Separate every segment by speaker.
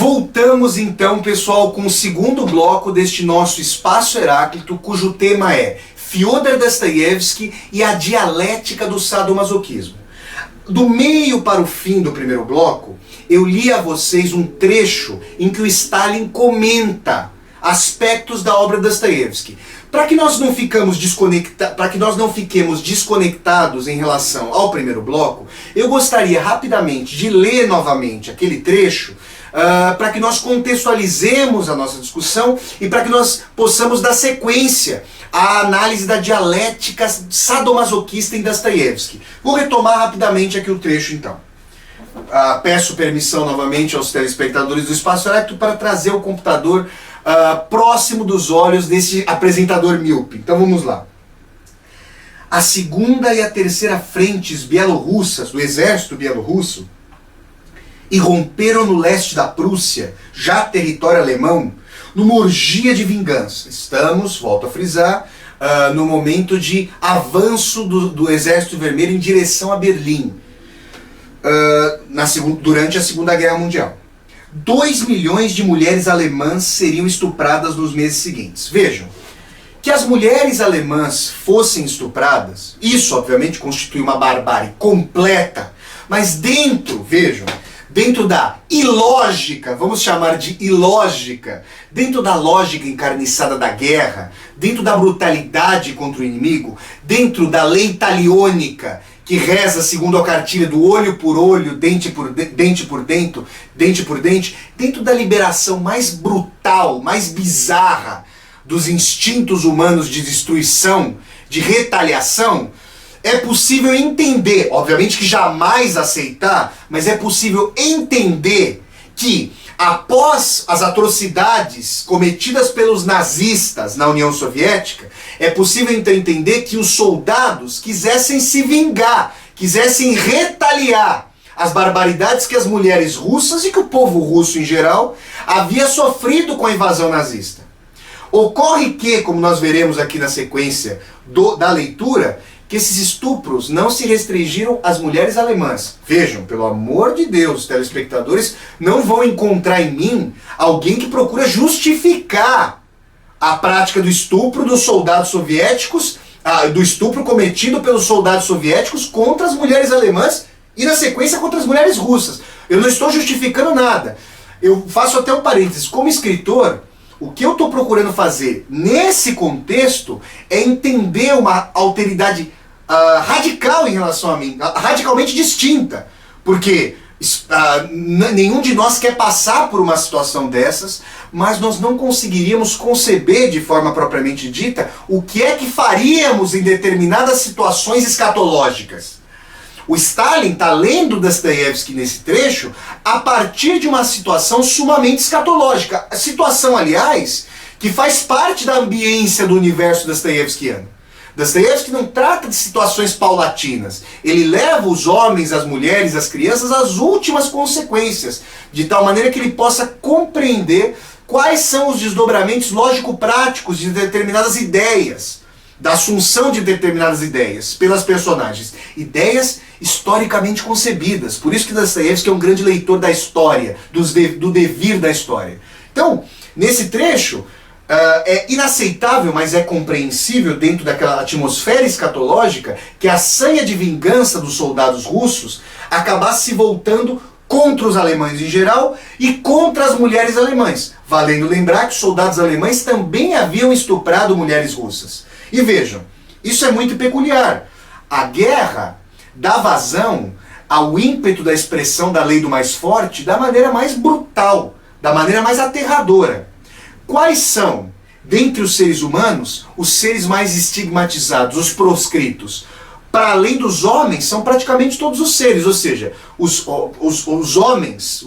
Speaker 1: Voltamos então, pessoal, com o segundo bloco deste nosso Espaço Heráclito, cujo tema é Fyodor Dostoiévski e a dialética do sadomasoquismo. Do meio para o fim do primeiro bloco, eu li a vocês um trecho em que o Stalin comenta aspectos da obra de Dostoiévski. Para que nós não fiquemos desconectados em relação ao primeiro bloco, eu gostaria rapidamente de ler novamente aquele trecho para que nós contextualizemos a nossa discussão e para que nós possamos dar sequência à análise da dialética sadomasoquista em Dostoiévski. Vou retomar rapidamente aqui o trecho então. Peço permissão novamente aos telespectadores do Espaço Heráclito para trazer o computador próximo dos olhos desse apresentador míope. Então vamos lá. A segunda e a terceira frentes bielorrussas do exército bielorrusso irromperam no leste da Prússia, já território alemão, numa orgia de vingança. Estamos, volto a frisar, no momento de avanço do Exército Vermelho em direção a Berlim, durante a Segunda Guerra Mundial. 2 milhões de mulheres alemãs seriam estupradas nos meses seguintes. Vejam, que as mulheres alemãs fossem estupradas, isso obviamente constitui uma barbárie completa, mas dentro da ilógica, vamos chamar de ilógica, dentro da lógica encarniçada da guerra, dentro da brutalidade contra o inimigo, dentro da lei taliônica, que reza segundo a cartilha do olho por olho, dente por dente, dentro da liberação mais brutal, mais bizarra dos instintos humanos de destruição, de retaliação, é possível entender, obviamente que jamais aceitar, mas é possível entender que após as atrocidades cometidas pelos nazistas na União Soviética, é possível entender que os soldados quisessem se vingar, quisessem retaliar as barbaridades que as mulheres russas e que o povo russo em geral havia sofrido com a invasão nazista. Ocorre que, como nós veremos aqui na sequência da leitura, que esses estupros não se restringiram às mulheres alemãs. Vejam, pelo amor de Deus, telespectadores, não vão encontrar em mim alguém que procura justificar a prática do estupro dos soldados soviéticos, do estupro cometido pelos soldados soviéticos contra as mulheres alemãs e, na sequência, contra as mulheres russas. Eu não estou justificando nada. Eu faço até um parênteses. Como escritor, o que eu estou procurando fazer nesse contexto é entender uma alteridade radical em relação a mim, radicalmente distinta, porque nenhum de nós quer passar por uma situação dessas, mas nós não conseguiríamos conceber de forma propriamente dita o que é que faríamos em determinadas situações escatológicas. O Stalin está lendo Dostoiévski nesse trecho a partir de uma situação sumamente escatológica. A situação, aliás, que faz parte da ambiência do universo dostoiévskiano. Dostoiévski não trata de situações paulatinas. Ele leva os homens, as mulheres, as crianças às últimas consequências, de tal maneira que ele possa compreender quais são os desdobramentos lógico-práticos de determinadas ideias, da assunção de determinadas ideias pelas personagens. Ideias historicamente concebidas. Por isso que Dostoiévski é um grande leitor da história, do devir da história. Então, nesse trecho, é inaceitável, mas é compreensível dentro daquela atmosfera escatológica que a sanha de vingança dos soldados russos acabasse se voltando contra os alemães em geral e contra as mulheres alemãs. Valendo lembrar que os soldados alemães também haviam estuprado mulheres russas. E vejam, isso é muito peculiar. A guerra dá vazão ao ímpeto da expressão da lei do mais forte da maneira mais brutal, da maneira mais aterradora. Quais são, dentre os seres humanos, os seres mais estigmatizados, os proscritos? Para além dos homens, são praticamente todos os seres, ou seja, os homens,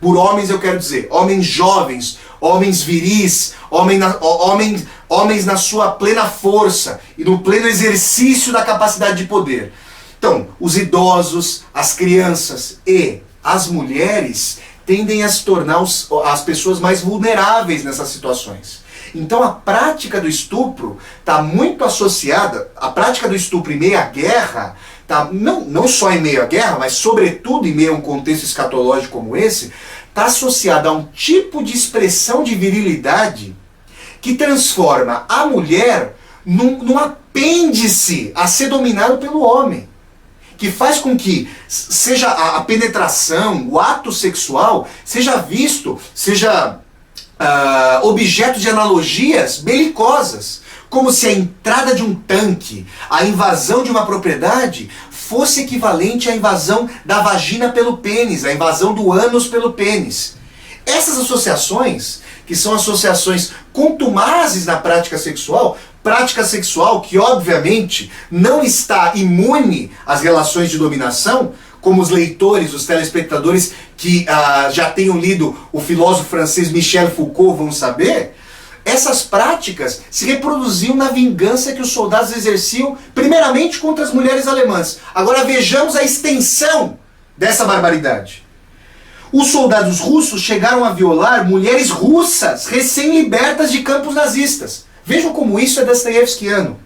Speaker 1: por homens eu quero dizer, homens jovens, homens viris, homens na sua plena força e no pleno exercício da capacidade de poder. Então, os idosos, as crianças e as mulheres tendem a se tornar as pessoas mais vulneráveis nessas situações. Então a prática do estupro está muito associada, a prática do estupro em meio à guerra, não só em meio à guerra, mas sobretudo em meio a um contexto escatológico como esse, está associada a um tipo de expressão de virilidade que transforma a mulher num apêndice a ser dominado pelo homem. Que faz com que seja a penetração, o ato sexual, seja visto, seja objeto de analogias belicosas. Como se a entrada de um tanque, a invasão de uma propriedade, fosse equivalente à invasão da vagina pelo pênis, a invasão do ânus pelo pênis. Essas associações, que são associações contumazes na prática sexual que obviamente não está imune às relações de dominação, como os leitores, os telespectadores que já tenham lido o filósofo francês Michel Foucault vão saber. Essas práticas se reproduziam na vingança que os soldados exerciam, primeiramente contra as mulheres alemãs. Agora vejamos a extensão dessa barbaridade. Os soldados russos chegaram a violar mulheres russas recém-libertas de campos nazistas. Vejam como isso é dostoiévskiano.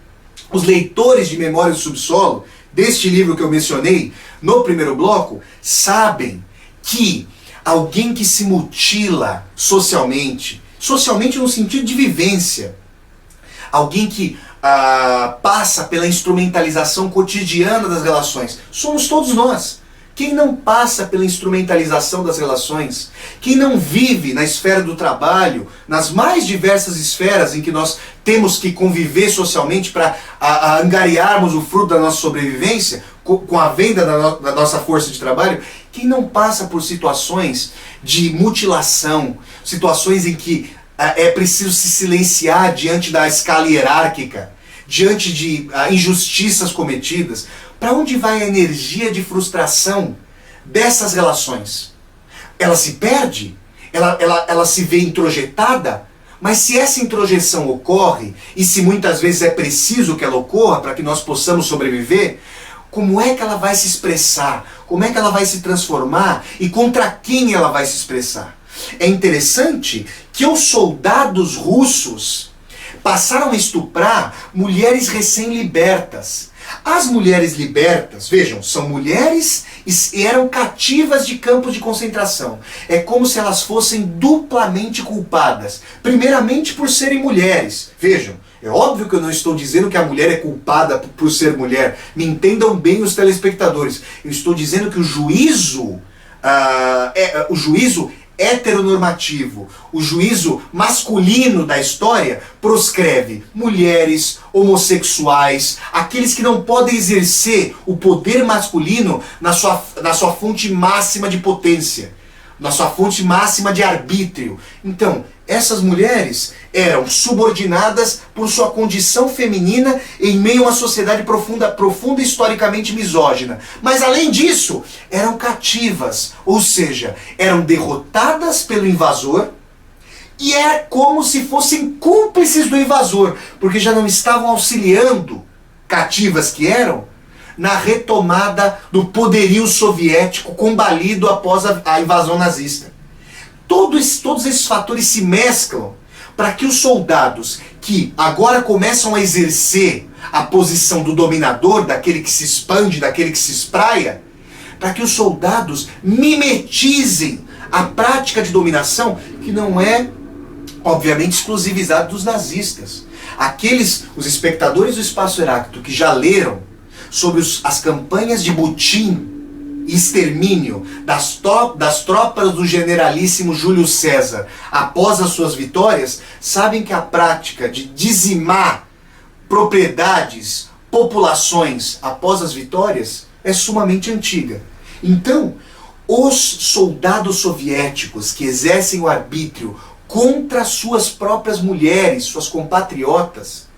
Speaker 1: Os leitores de Memória do Subsolo, deste livro que eu mencionei no primeiro bloco, sabem que alguém que se mutila socialmente no sentido de vivência, alguém que passa pela instrumentalização cotidiana das relações, somos todos nós. Quem não passa pela instrumentalização das relações, quem não vive na esfera do trabalho, nas mais diversas esferas em que nós temos que conviver socialmente para angariarmos o fruto da nossa sobrevivência, com a venda da nossa força de trabalho, quem não passa por situações de mutilação, situações em que é preciso se silenciar diante da escala hierárquica, diante de injustiças cometidas, para onde vai a energia de frustração dessas relações? Ela se perde? Ela se vê introjetada? Mas se essa introjeção ocorre, e se muitas vezes é preciso que ela ocorra para que nós possamos sobreviver, como é que ela vai se expressar? Como é que ela vai se transformar? E contra quem ela vai se expressar? É interessante que os soldados russos passaram a estuprar mulheres recém-libertas. As mulheres libertas, vejam, são mulheres e eram cativas de campos de concentração. É como se elas fossem duplamente culpadas. Primeiramente por serem mulheres. Vejam, é óbvio que eu não estou dizendo que a mulher é culpada por ser mulher. Me entendam bem os telespectadores. Eu estou dizendo que o juízo heteronormativo, o juízo masculino da história proscreve mulheres, homossexuais, aqueles que não podem exercer o poder masculino na sua fonte máxima de potência, na sua fonte máxima de arbítrio. Então, essas mulheres eram subordinadas por sua condição feminina em meio a uma sociedade profunda historicamente misógina. Mas além disso, eram cativas, ou seja, eram derrotadas pelo invasor e era como se fossem cúmplices do invasor, porque já não estavam auxiliando, cativas que eram, na retomada do poderio soviético combalido após a invasão nazista. Todos esses fatores se mesclam para que os soldados que agora começam a exercer a posição do dominador, daquele que se expande, daquele que se espraia, para que os soldados mimetizem a prática de dominação que não é, obviamente, exclusivizada dos nazistas. Os espectadores do Espaço Heráclito que já leram sobre as campanhas de butim e extermínio das tropas do generalíssimo Júlio César após as suas vitórias, sabem que a prática de dizimar propriedades, populações após as vitórias é sumamente antiga. Então, os soldados soviéticos que exercem o arbítrio contra suas próprias mulheres, suas compatriotas,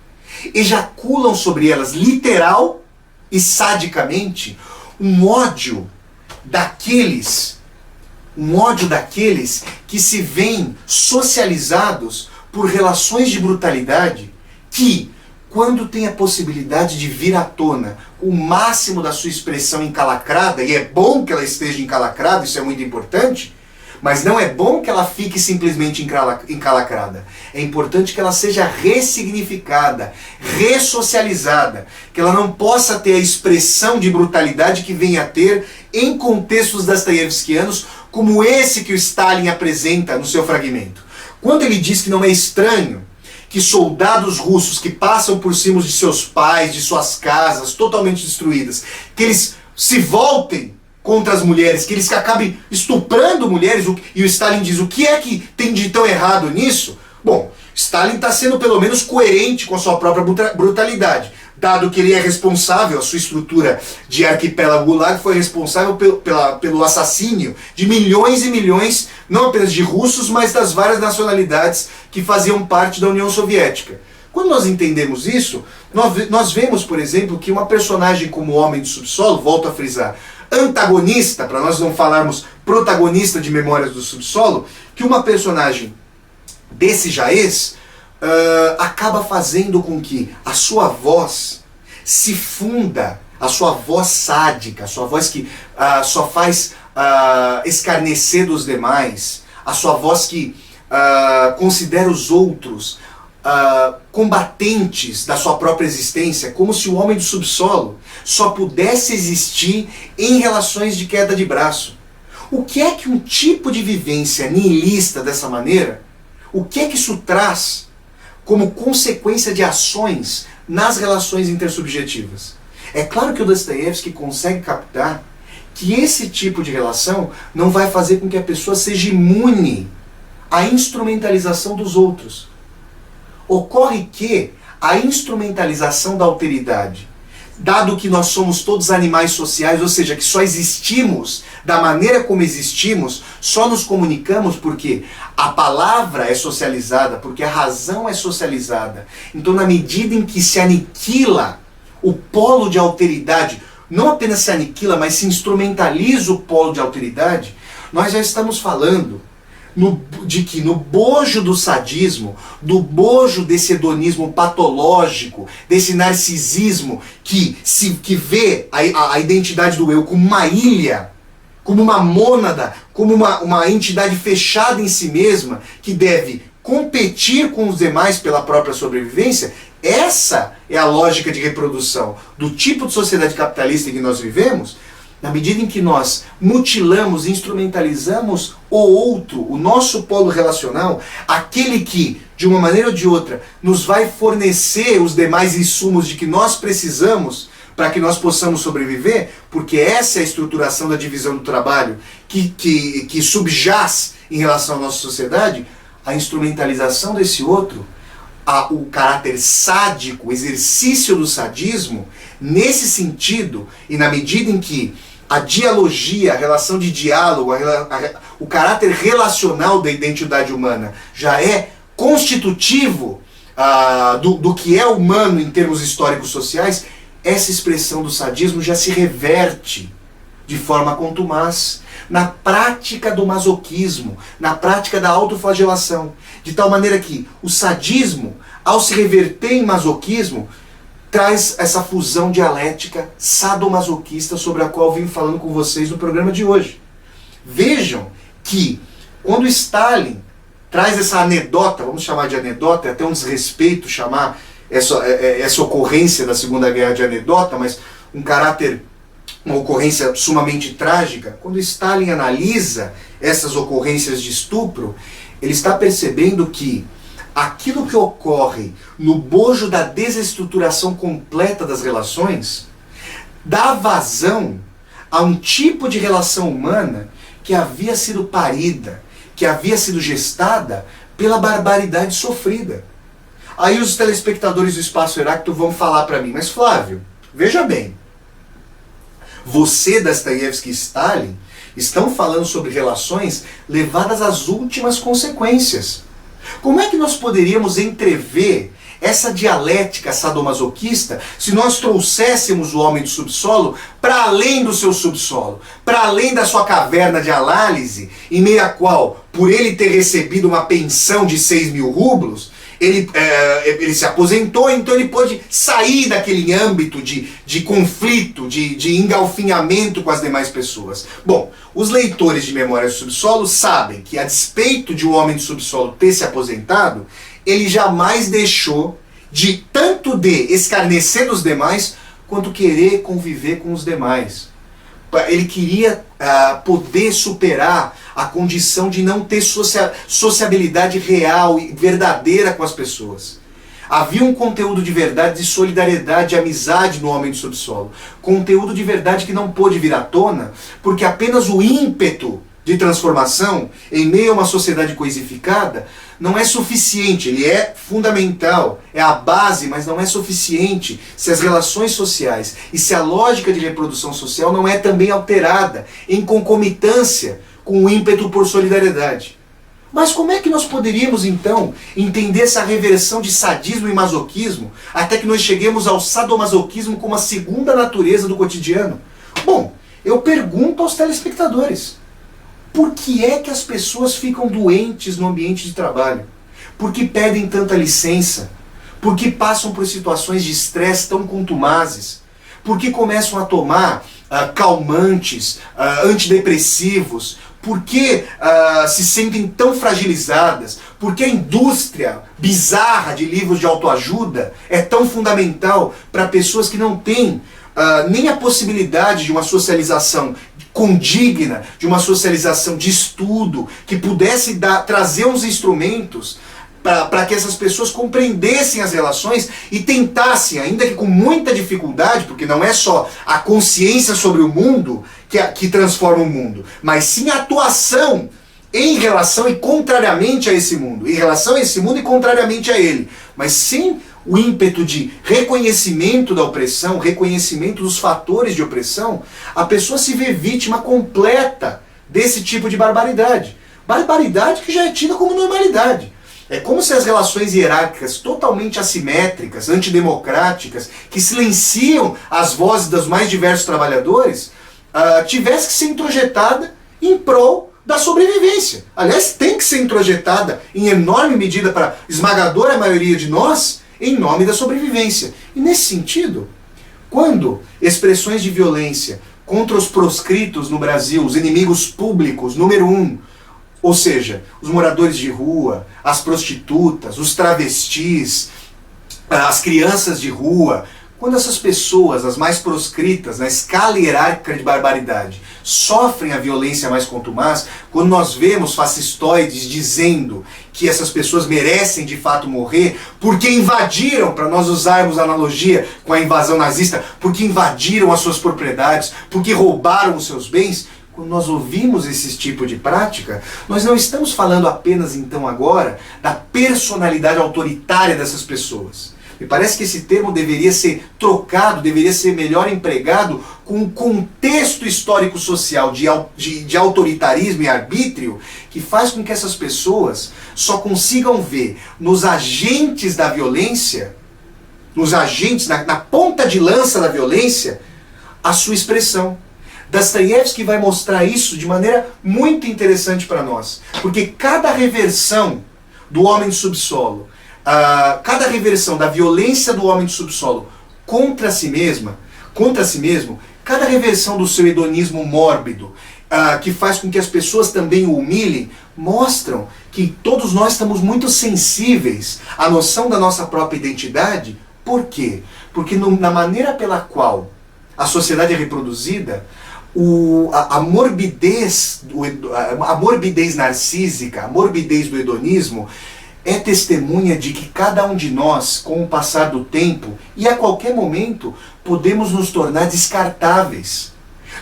Speaker 1: ejaculam sobre elas literal e sadicamente um ódio daqueles que se veem socializados por relações de brutalidade que, quando tem a possibilidade de vir à tona o máximo da sua expressão encalacrada, e é bom que ela esteja encalacrada, isso é muito importante, mas não é bom que ela fique simplesmente encalacrada. É importante que ela seja ressignificada, ressocializada, que ela não possa ter a expressão de brutalidade que venha a ter em contextos dostoiévskianos, como esse que o Stalin apresenta no seu fragmento. Quando ele diz que não é estranho que soldados russos que passam por cima de seus pais, de suas casas totalmente destruídas, que eles se voltem contra as mulheres, que eles acabem estuprando mulheres, e o Stalin diz, o que é que tem de tão errado nisso? Bom, Stalin está sendo pelo menos coerente com a sua própria brutalidade, dado que ele é responsável, a sua estrutura de arquipélago Gulag foi responsável pelo assassínio de milhões e milhões, não apenas de russos, mas das várias nacionalidades que faziam parte da União Soviética. Quando nós entendemos isso, nós vemos, por exemplo, que uma personagem como o Homem do Subsolo, volto a frisar, antagonista, para nós não falarmos protagonista de Memórias do Subsolo, que uma personagem desse jaez acaba fazendo com que a sua voz se funda, a sua voz sádica, a sua voz que só faz escarnecer dos demais, a sua voz que considera os outros combatentes da sua própria existência, como se o homem do subsolo só pudesse existir em relações de queda de braço. O que é que um tipo de vivência nihilista dessa maneira, o que é que isso traz como consequência de ações nas relações intersubjetivas? É claro que o Dostoiévski consegue captar que esse tipo de relação não vai fazer com que a pessoa seja imune à instrumentalização dos outros. Ocorre que a instrumentalização da alteridade, dado que nós somos todos animais sociais, ou seja, que só existimos da maneira como existimos, só nos comunicamos porque a palavra é socializada, porque a razão é socializada. Então, na medida em que se aniquila o polo de alteridade, não apenas se aniquila, mas se instrumentaliza o polo de alteridade, nós já estamos falando de que no bojo do sadismo, do bojo desse hedonismo patológico, desse narcisismo que vê a identidade do eu como uma ilha, como uma mônada, como uma entidade fechada em si mesma, que deve competir com os demais pela própria sobrevivência, essa é a lógica de reprodução do tipo de sociedade capitalista em que nós vivemos. Na medida em que nós mutilamos, instrumentalizamos o outro, o nosso polo relacional, aquele que, de uma maneira ou de outra, nos vai fornecer os demais insumos de que nós precisamos para que nós possamos sobreviver, porque essa é a estruturação da divisão do trabalho que subjaz em relação à nossa sociedade, a instrumentalização desse outro, o caráter sádico, o exercício do sadismo, nesse sentido, e na medida em que a dialogia, a relação de diálogo, o caráter relacional da identidade humana já é constitutivo do que é humano em termos históricos sociais, essa expressão do sadismo já se reverte de forma contumaz na prática do masoquismo, na prática da autoflagelação, de tal maneira que o sadismo, ao se reverter em masoquismo, traz essa fusão dialética sadomasoquista sobre a qual eu vim falando com vocês no programa de hoje. Vejam que quando Stalin traz essa anedota, vamos chamar de anedota, é até um desrespeito chamar essa ocorrência da Segunda Guerra de anedota, mas uma ocorrência sumamente trágica, quando Stalin analisa essas ocorrências de estupro, ele está percebendo que aquilo que ocorre no bojo da desestruturação completa das relações dá vazão a um tipo de relação humana que havia sido parida, que havia sido gestada pela barbaridade sofrida. Aí os telespectadores do Espaço Heráclito vão falar para mim, mas Flávio, veja bem, você, Dostoiévski e Stalin estão falando sobre relações levadas às últimas consequências. Como é que nós poderíamos entrever essa dialética sadomasoquista se nós trouxéssemos o homem do subsolo para além do seu subsolo, para além da sua caverna de análise, em meio à qual, por ele ter recebido uma pensão de 6.000 rublos, ele se aposentou, então ele pôde sair daquele âmbito de conflito, de engalfinhamento com as demais pessoas. Bom, os leitores de Memórias do Subsolo sabem que, a despeito de o homem do subsolo ter se aposentado, ele jamais deixou de tanto escarnecer dos demais, quanto querer conviver com os demais. Ele queria poder superar a condição de não ter sociabilidade real e verdadeira com as pessoas. Havia um conteúdo de verdade, de solidariedade, de amizade no homem do subsolo. Conteúdo de verdade que não pôde vir à tona, porque apenas o ímpeto de transformação, em meio a uma sociedade coisificada, não é suficiente. Ele é fundamental, é a base, mas não é suficiente se as relações sociais e se a lógica de reprodução social não é também alterada em concomitância com o ímpeto por solidariedade. Mas como é que nós poderíamos, então, entender essa reversão de sadismo e masoquismo até que nós cheguemos ao sadomasoquismo como a segunda natureza do cotidiano? Bom, eu pergunto aos telespectadores, por que é que as pessoas ficam doentes no ambiente de trabalho? Por que pedem tanta licença? Por que passam por situações de estresse tão contumazes? Por que começam a tomar calmantes, antidepressivos? Por que se sentem tão fragilizadas? Por que a indústria bizarra de livros de autoajuda é tão fundamental para pessoas que não têm nem a possibilidade de uma socialização condigna, de uma socialização de estudo, que pudesse trazer uns instrumentos para que essas pessoas compreendessem as relações e tentassem, ainda que com muita dificuldade, porque não é só a consciência sobre o mundo que transforma o mundo, mas sim a atuação em relação e contrariamente a esse mundo, em relação a esse mundo e contrariamente a ele, mas sim o ímpeto de reconhecimento da opressão, reconhecimento dos fatores de opressão, a pessoa se vê vítima completa desse tipo de barbaridade. Barbaridade que já é tida como normalidade. É como se as relações hierárquicas totalmente assimétricas, antidemocráticas, que silenciam as vozes dos mais diversos trabalhadores, tivesse que ser introjetada em prol da sobrevivência. Aliás, tem que ser introjetada em enorme medida para a esmagadora maioria de nós, em nome da sobrevivência. E nesse sentido, quando expressões de violência contra os proscritos no Brasil, os inimigos públicos, número 1, ou seja, os moradores de rua, as prostitutas, os travestis, as crianças de rua, quando essas pessoas, as mais proscritas, na escala hierárquica de barbaridade, sofrem a violência mais contumaz, quando nós vemos fascistoides dizendo que essas pessoas merecem de fato morrer porque invadiram, para nós usarmos a analogia com a invasão nazista, porque invadiram as suas propriedades, porque roubaram os seus bens, quando nós ouvimos esse tipo de prática, nós não estamos falando apenas então agora da personalidade autoritária dessas pessoas. Me parece que esse termo deveria ser trocado, deveria ser melhor empregado com o contexto histórico-social de autoritarismo e arbítrio que faz com que essas pessoas só consigam ver nos agentes da violência, nos agentes, na ponta de lança da violência, a sua expressão. Dostoiévski vai mostrar isso de maneira muito interessante para nós, porque cada reversão do homem do subsolo, cada reversão da violência do homem do subsolo contra si mesmo, cada reversão do seu hedonismo mórbido, que faz com que as pessoas também o humilhem, mostram que todos nós estamos muito sensíveis à noção da nossa própria identidade. Por quê? Porque na maneira pela qual a sociedade é reproduzida, a morbidez narcísica, a morbidez do hedonismo, é testemunha de que cada um de nós, com o passar do tempo e a qualquer momento, podemos nos tornar descartáveis.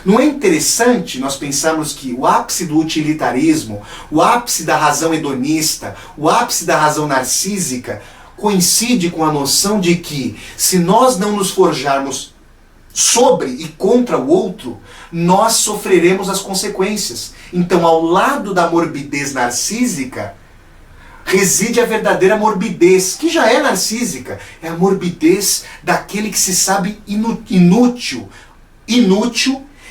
Speaker 1: Não é interessante nós pensarmos que o ápice do utilitarismo, o ápice da razão hedonista, o ápice da razão narcísica, coincide com a noção de que, se nós não nos forjarmos sobre e contra o outro, nós sofreremos as consequências. Então, ao lado da morbidez narcísica, reside a verdadeira morbidez, que já é narcísica. É a morbidez daquele que se sabe inútil,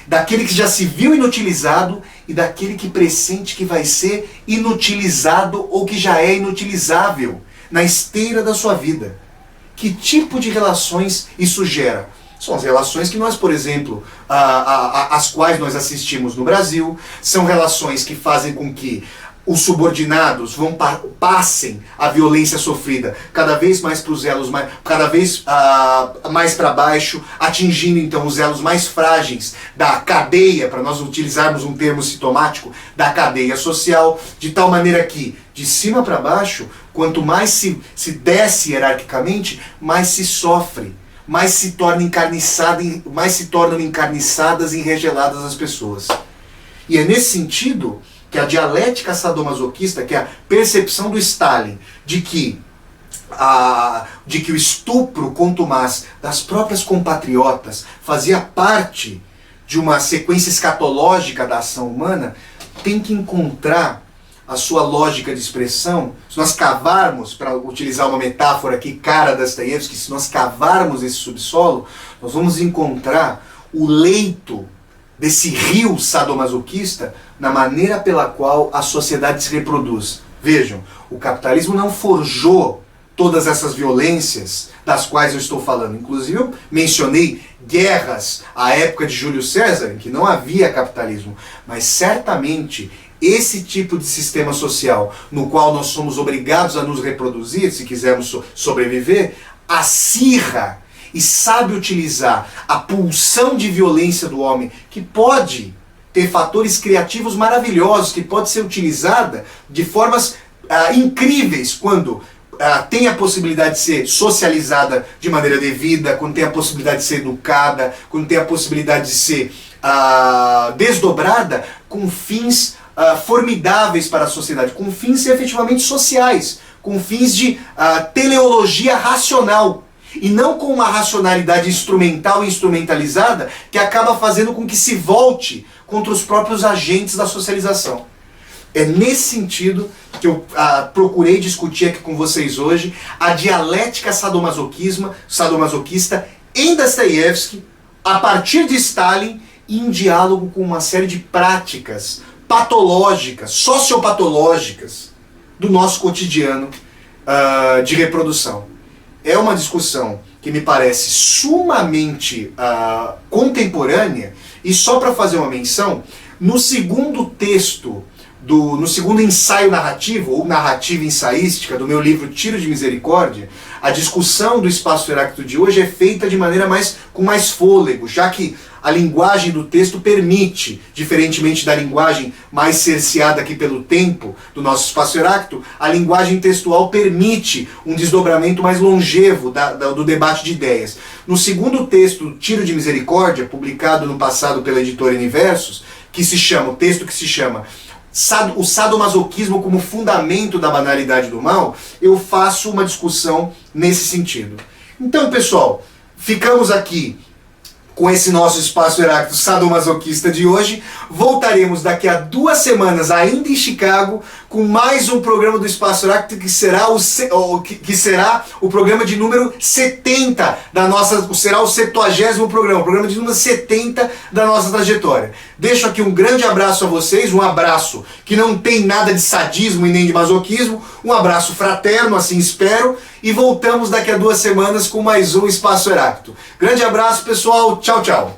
Speaker 1: daquele que já se viu inutilizado e daquele que pressente que vai ser inutilizado ou que já é inutilizável na esteira da sua vida. Que tipo de relações isso gera? São as relações que nós, por exemplo, as quais nós assistimos no Brasil, são relações que fazem com que os subordinados passem a violência sofrida cada vez mais para os elos, cada vez mais para baixo, atingindo então os elos mais frágeis da cadeia, para nós utilizarmos um termo sintomático, da cadeia social, de tal maneira que, de cima para baixo, quanto mais se desce hierarquicamente, mais se sofre, mais se tornam encarniçadas e enregeladas as pessoas. E é nesse sentido que a dialética sadomasoquista, que é a percepção do Stalin de que o estupro contumaz das próprias compatriotas fazia parte de uma sequência escatológica da ação humana, tem que encontrar a sua lógica de expressão. Se nós cavarmos, para utilizar uma metáfora aqui, cara Dostoiévski, se nós cavarmos esse subsolo, nós vamos encontrar o leito desse rio sadomasoquista na maneira pela qual a sociedade se reproduz. Vejam, o capitalismo não forjou todas essas violências das quais eu estou falando. Inclusive eu mencionei guerras à época de Júlio César, em que não havia capitalismo, mas certamente esse tipo de sistema social no qual nós somos obrigados a nos reproduzir, se quisermos sobreviver, acirra e sabe utilizar a pulsão de violência do homem, que pode ter fatores criativos maravilhosos, que pode ser utilizada de formas incríveis quando tem a possibilidade de ser socializada de maneira devida, quando tem a possibilidade de ser educada, quando tem a possibilidade de ser desdobrada com fins formidáveis para a sociedade, com fins efetivamente sociais, com fins de teleologia racional, e não com uma racionalidade instrumental e instrumentalizada que acaba fazendo com que se volte contra os próprios agentes da socialização. É nesse sentido que eu procurei discutir aqui com vocês hoje a dialética sadomasoquista em Dostoiévski, a partir de Stalin, em diálogo com uma série de práticas patológicas, sociopatológicas do nosso cotidiano de reprodução. É uma discussão que me parece sumamente contemporânea, e só para fazer uma menção, no segundo texto, no segundo ensaio narrativo, ou narrativa ensaística, do meu livro Tiro de Misericórdia, a discussão do espaço heráclito de hoje é feita de maneira com mais fôlego, já que a linguagem do texto permite, diferentemente da linguagem mais cerceada aqui pelo tempo do nosso espaço heráclito, a linguagem textual permite um desdobramento mais longevo do debate de ideias. No segundo texto, Tiro de Misericórdia, publicado no passado pela editora Universos, o texto que se chama O Sadomasoquismo como Fundamento da Banalidade do Mal, eu faço uma discussão nesse sentido. Então, pessoal, ficamos aqui com esse nosso espaço heráclito sadomasoquista de hoje. Voltaremos daqui a 2 semanas, ainda em Chicago, com mais um programa do Espaço Heráclito, que será o programa de número 70 será o 70º programa, o programa de número 70 da nossa trajetória. Deixo aqui um grande abraço a vocês, um abraço que não tem nada de sadismo e nem de masoquismo, um abraço fraterno, assim espero, e voltamos daqui a 2 semanas com mais um Espaço Heráclito. Grande abraço, pessoal, tchau, tchau.